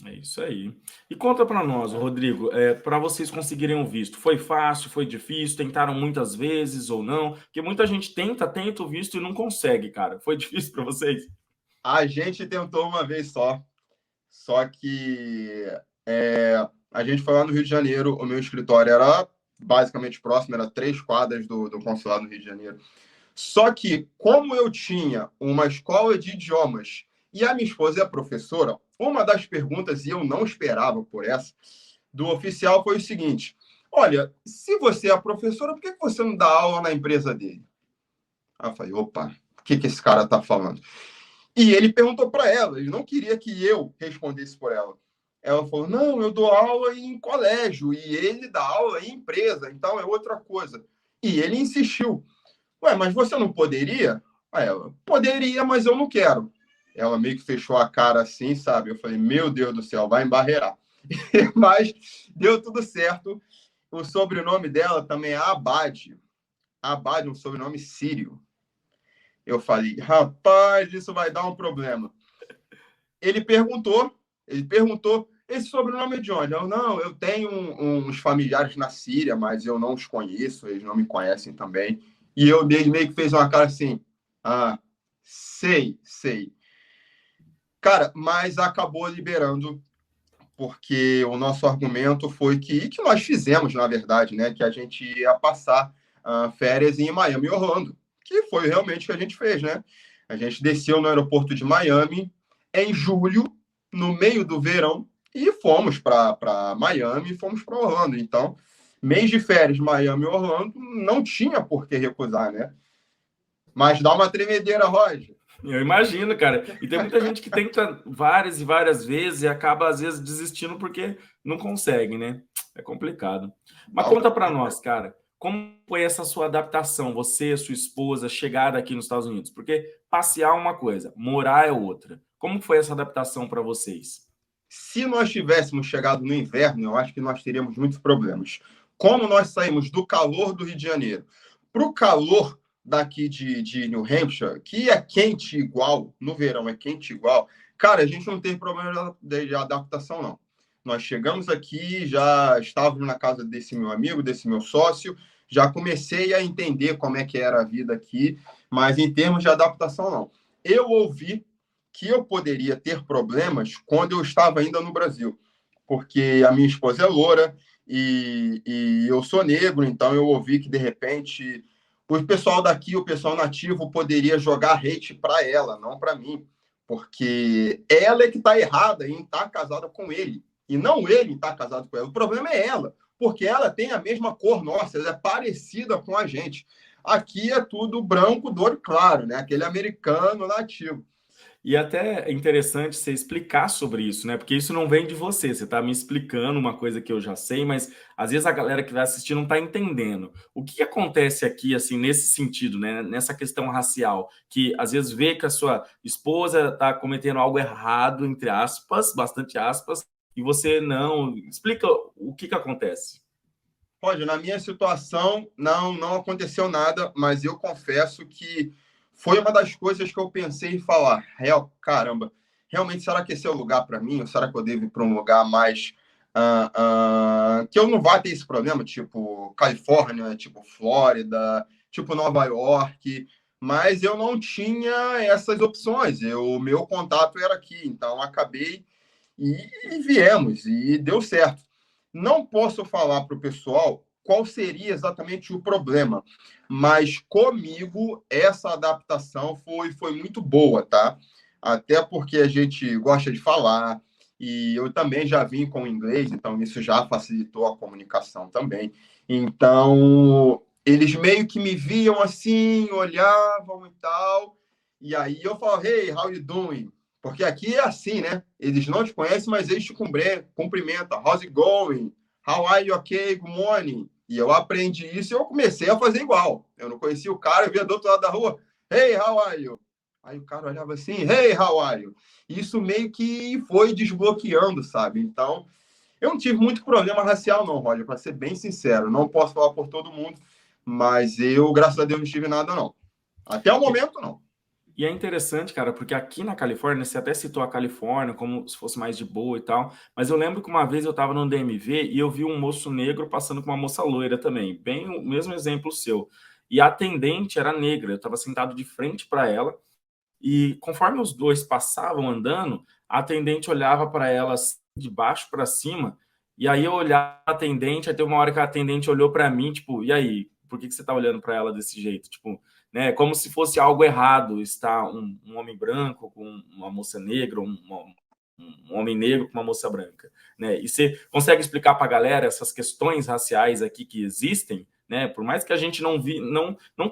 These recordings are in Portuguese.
É isso aí. E conta para nós, Rodrigo, para vocês conseguirem o visto, foi fácil, foi difícil, tentaram muitas vezes ou não? Porque muita gente tenta o visto e não consegue, cara. Foi difícil para vocês? A gente tentou uma vez só que a gente foi lá no Rio de Janeiro, o meu escritório era basicamente próximo, era 3 quadras do consulado no Rio de Janeiro. Só que, como eu tinha uma escola de idiomas e a minha esposa é professora, uma das perguntas, e eu não esperava por essa, do oficial foi o seguinte: olha, se você é professora, por que você não dá aula na empresa dele? Aí eu falei, opa, o que esse cara está falando? E ele perguntou para ela, ele não queria que eu respondesse por ela. Ela falou, não, eu dou aula em colégio e ele dá aula em empresa, então é outra coisa. E ele insistiu, ué, mas você não poderia? Aí ela, poderia, mas eu não quero. Ela meio que fechou a cara assim, sabe? Eu falei, meu Deus do céu, vai embarrear. Mas deu tudo certo. O sobrenome dela também é Abade. Abade é um sobrenome sírio. Eu falei, rapaz, isso vai dar um problema. Ele perguntou, esse sobrenome é de onde? Eu, não, eu tenho uns familiares na Síria, mas eu não os conheço, eles não me conhecem também. E eu meio que fez uma cara assim, ah, sei. Cara, mas acabou liberando, porque o nosso argumento foi que nós fizemos, na verdade, né, que a gente ia passar férias em Miami e Orlando, que foi realmente o que a gente fez, né? A gente desceu no aeroporto de Miami em julho, no meio do verão, e fomos para Miami e fomos para Orlando. Então, mês de férias, Miami e Orlando, não tinha por que recusar, né? Mas dá uma tremedeira, Roger. Eu imagino, cara. E tem muita gente que tenta várias e várias vezes e acaba, às vezes, desistindo porque não consegue, né? É complicado. Mas Não, conta para nós, cara, como foi essa sua adaptação, você, sua esposa, chegada aqui nos Estados Unidos? Porque passear é uma coisa, morar é outra. Como foi essa adaptação para vocês? se nós tivéssemos chegado no inverno, eu acho que nós teríamos muitos problemas. Como nós saímos do calor do Rio de Janeiro para o calor daqui de New Hampshire, que é quente igual, no verão é quente igual, cara, a gente não teve problema de adaptação, não. Nós chegamos aqui, já estávamos na casa desse meu amigo, desse meu sócio, já comecei a entender como é que era a vida aqui, mas em termos de adaptação, não. Eu ouvi que eu poderia ter problemas quando eu estava ainda no Brasil, porque a minha esposa é loura e eu sou negro, então eu ouvi que de repente o pessoal daqui, o pessoal nativo, poderia jogar hate para ela, não para mim, porque ela é que está errada em estar casada com ele, e não ele estar casado com ela. O problema é ela, porque ela tem a mesma cor nossa, ela é parecida com a gente. Aqui é tudo branco, do olho claro, né? Aquele americano nativo. E até é interessante você explicar sobre isso, né? Porque isso não vem de você. Você está me explicando uma coisa que eu já sei, mas às vezes a galera que vai assistir não está entendendo. O que acontece aqui, assim, nesse sentido, né? Nessa questão racial, que às vezes vê que a sua esposa está cometendo algo errado, entre aspas, bastante aspas, e você não. Explica o que acontece. Pode, na minha situação, não aconteceu nada, mas eu confesso que foi uma das coisas que eu pensei em falar. Real, caramba, realmente será que esse é o lugar para mim? Ou será que eu devo ir para um lugar mais que eu não vá ter esse problema, tipo Califórnia, tipo Flórida, tipo Nova York? Mas eu não tinha essas opções. O meu contato era aqui, então acabei e viemos e deu certo. Não posso falar para o pessoal qual seria exatamente o problema, mas comigo essa adaptação foi muito boa, tá? Até porque a gente gosta de falar e eu também já vim com o inglês, então isso já facilitou a comunicação também. Então, eles meio que me viam assim, olhavam e tal, e aí eu falo, hey, how you doing? Porque aqui é assim, né? Eles não te conhecem, mas eles te cumprimentam. How's it going? How are you? Okay, good morning. E eu aprendi isso e eu comecei a fazer igual. Eu não conhecia o cara, eu via do outro lado da rua. Hey, how are you? Aí o cara olhava assim, hey, how are you? Isso meio que foi desbloqueando, sabe? Então, eu não tive muito problema racial, não, Roger, para ser bem sincero. Não posso falar por todo mundo, mas eu, graças a Deus, não tive nada, não. Até o momento, não. E é interessante, cara, porque aqui na Califórnia, você até citou a Califórnia como se fosse mais de boa e tal, mas eu lembro que uma vez eu estava no DMV e eu vi um moço negro passando com uma moça loira também, bem o mesmo exemplo seu. E a atendente era negra, eu estava sentado de frente para ela, e conforme os dois passavam andando, a atendente olhava para ela assim, de baixo para cima, e aí eu olhava a atendente, aí teve uma hora que a atendente olhou para mim, tipo, e aí, por que você está olhando para ela desse jeito? Tipo, né, como se fosse algo errado estar um homem branco com uma moça negra, um homem negro com uma moça branca, né? E você consegue explicar para a galera essas questões raciais aqui que existem, né? Por mais que a gente não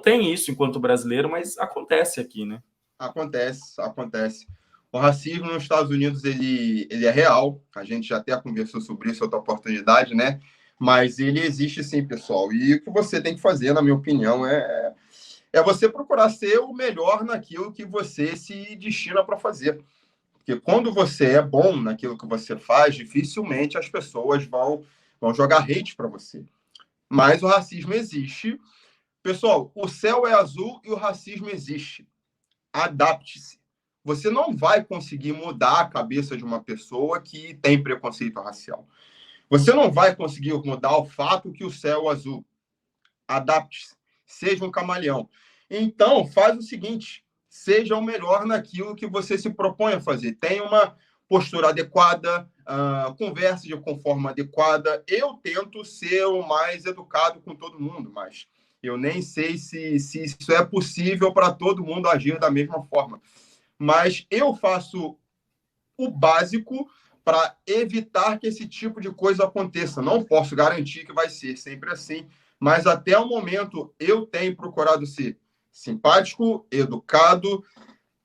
tem isso enquanto brasileiro, mas acontece aqui, né? Acontece, acontece. O racismo nos Estados Unidos, ele é real. A gente já até conversou sobre isso em outra oportunidade, né? Mas ele existe sim, pessoal. E o que você tem que fazer, na minha opinião, é você procurar ser o melhor naquilo que você se destina para fazer. Porque quando você é bom naquilo que você faz, dificilmente as pessoas vão jogar hate para você. Mas o racismo existe. Pessoal, o céu é azul e o racismo existe. Adapte-se. Você não vai conseguir mudar a cabeça de uma pessoa que tem preconceito racial. Você não vai conseguir mudar o fato que o céu é azul. Adapte-se. Seja um camaleão. Então, faz o seguinte: seja o melhor naquilo que você se propõe a fazer. Tenha uma postura adequada, converse de forma adequada. Eu tento ser o mais educado com todo mundo, mas eu nem sei se isso é possível para todo mundo agir da mesma forma. Mas eu faço o básico para evitar que esse tipo de coisa aconteça. Não posso garantir que vai ser sempre assim, mas até o momento eu tenho procurado ser simpático, educado,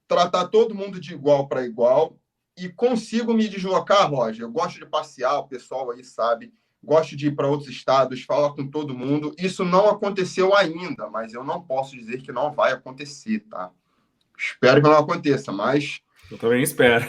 tratar todo mundo de igual para igual e consigo me deslocar, Roger. Eu gosto de passear, o pessoal aí sabe. Gosto de ir para outros estados, falar com todo mundo. Isso não aconteceu ainda, mas eu não posso dizer que não vai acontecer, tá? Espero que não aconteça, mas Eu também espero.